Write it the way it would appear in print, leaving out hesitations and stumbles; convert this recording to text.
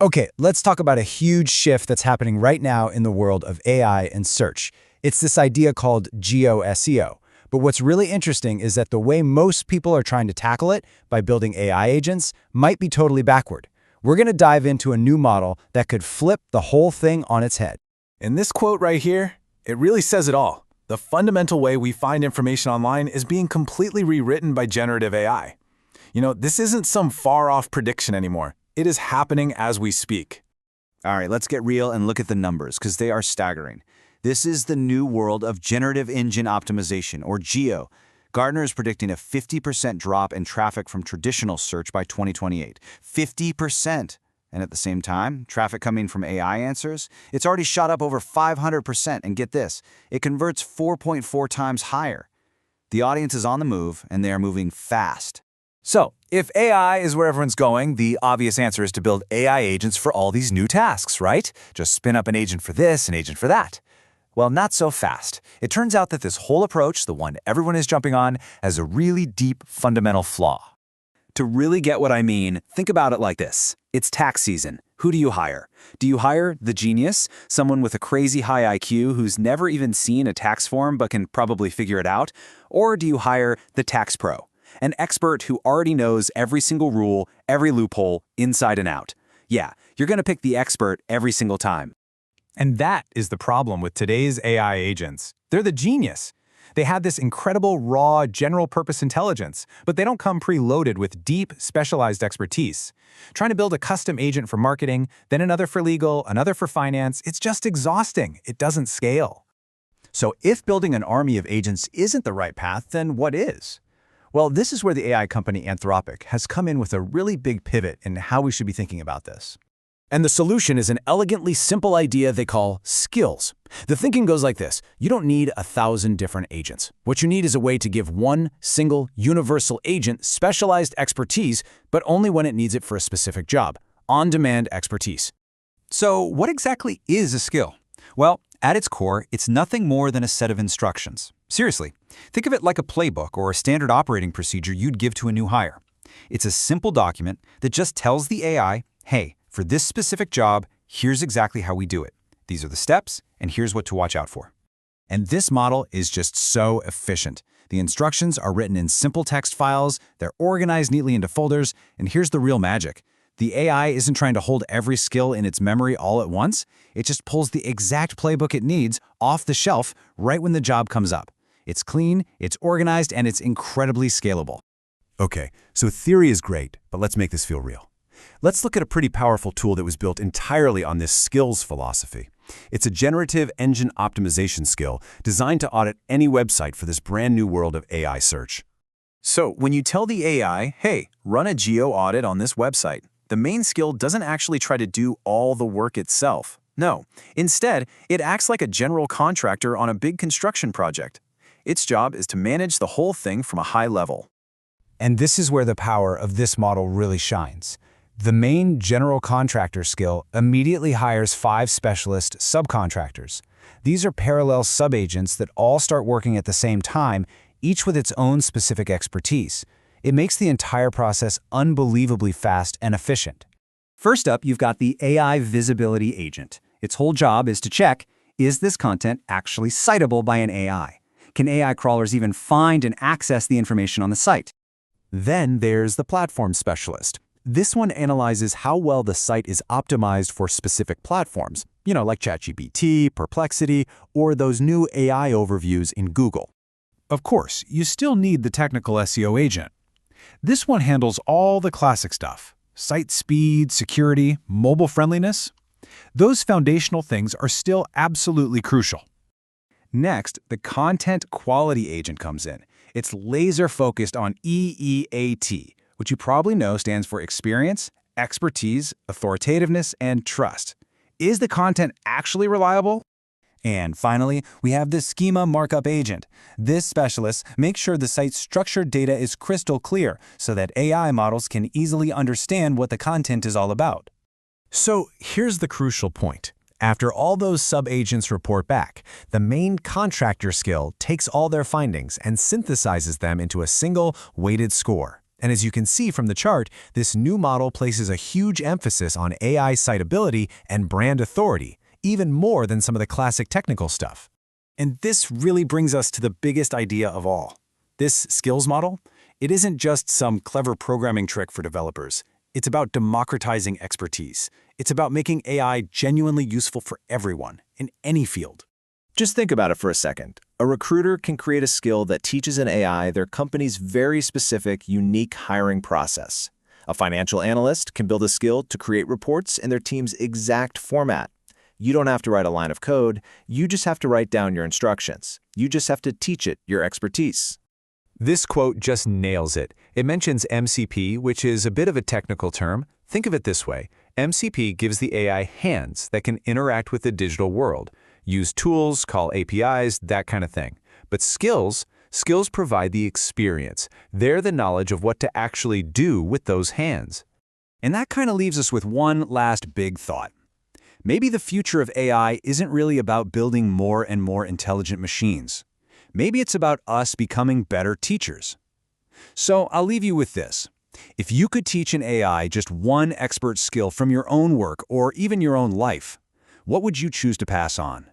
Okay, let's talk about a huge shift that's happening right now in the world of AI and search. It's this idea called geo-SEO. But what's really interesting is that the way most people are trying to tackle it, by building AI agents, might be totally backward. We're going to dive into a new model that could flip the whole thing on its head. In this quote right here, it really says it all. The fundamental way we find information online is being completely rewritten by generative AI. This isn't some far-off prediction anymore. It is happening as we speak. All right, let's get real and look at the numbers, because they are staggering. This is the new world of Generative Engine Optimization, or GEO. Gartner is predicting a 50% drop in traffic from traditional search by 2028. 50%! And at the same time, traffic coming from AI answers, it's already shot up over 500%, and get this, it converts 4.4 times higher. The audience is on the move, and they are moving fast. So, if AI is where everyone's going, the obvious answer is to build AI agents for all these new tasks, right? Just spin up an agent for this, an agent for that. Well, not so fast. It turns out that this whole approach, the one everyone is jumping on, has a really deep fundamental flaw. To really get what I mean, think about it like this. It's tax season. Who do you hire? Do you hire the genius, someone with a crazy high IQ who's never even seen a tax form but can probably figure it out? Or do you hire the tax pro, an expert who already knows every single rule, every loophole, inside and out? Yeah, you're going to pick the expert every single time. And that is the problem with today's AI agents. They're the genius. They have this incredible, raw, general-purpose intelligence, but they don't come preloaded with deep, specialized expertise. Trying to build a custom agent for marketing, then another for legal, another for finance, it's just exhausting. It doesn't scale. So if building an army of agents isn't the right path, then what is? Well, this is where the AI company Anthropic has come in with a really big pivot in how we should be thinking about this. And the solution is an elegantly simple idea they call skills. The thinking goes like this. You don't need 1,000 different agents. What you need is a way to give one single universal agent specialized expertise, but only when it needs it for a specific job. On-demand expertise. So, what exactly is a skill? Well, at its core, it's nothing more than a set of instructions. Seriously, think of it like a playbook or a standard operating procedure you'd give to a new hire. It's a simple document that just tells the AI, hey, for this specific job, here's exactly how we do it. These are the steps, and here's what to watch out for. And this model is just so efficient. The instructions are written in simple text files, they're organized neatly into folders, and here's the real magic. The AI isn't trying to hold every skill in its memory all at once. It just pulls the exact playbook it needs off the shelf right when the job comes up. It's clean, it's organized, and it's incredibly scalable. Okay, so theory is great, but let's make this feel real. Let's look at a pretty powerful tool that was built entirely on this skills philosophy. It's a generative engine optimization skill designed to audit any website for this brand new world of AI search. So when you tell the AI, hey, run a geo audit on this website, the main skill doesn't actually try to do all the work itself. No, instead, it acts like a general contractor on a big construction project. Its job is to manage the whole thing from a high level. And this is where the power of this model really shines. The main general contractor skill immediately hires 5 specialist subcontractors. These are parallel subagents that all start working at the same time, each with its own specific expertise. It makes the entire process unbelievably fast and efficient. First up, you've got the AI Visibility Agent. Its whole job is to check, is this content actually citable by an AI? Can AI crawlers even find and access the information on the site? Then there's the platform specialist. This one analyzes how well the site is optimized for specific platforms, like ChatGPT, Perplexity, or those new AI overviews in Google. Of course, you still need the technical SEO agent. This one handles all the classic stuff: site speed, security, mobile friendliness. Those foundational things are still absolutely crucial. Next, the content quality agent comes in. It's laser-focused on EEAT, which you probably know stands for experience, expertise, authoritativeness, and trust. Is the content actually reliable? And finally, we have the Schema Markup agent. This specialist makes sure the site's structured data is crystal clear so that AI models can easily understand what the content is all about. So here's the crucial point. After all those subagents report back, the main contractor skill takes all their findings and synthesizes them into a single weighted score. And as you can see from the chart, this new model places a huge emphasis on AI citability and brand authority, even more than some of the classic technical stuff. And this really brings us to the biggest idea of all. This skills model, it isn't just some clever programming trick for developers. It's about democratizing expertise. It's about making AI genuinely useful for everyone, in any field. Just think about it for a second. A recruiter can create a skill that teaches an AI their company's very specific, unique hiring process. A financial analyst can build a skill to create reports in their team's exact format. You don't have to write a line of code, you just have to write down your instructions. You just have to teach it your expertise. This quote just nails it. It mentions MCP, which is a bit of a technical term. Think of it this way. MCP gives the AI hands that can interact with the digital world, use tools, call APIs, that kind of thing. But skills provide the experience. They're the knowledge of what to actually do with those hands. And that kind of leaves us with one last big thought. Maybe the future of AI isn't really about building more and more intelligent machines. Maybe it's about us becoming better teachers. So I'll leave you with this. If you could teach an AI just one expert skill from your own work or even your own life, what would you choose to pass on?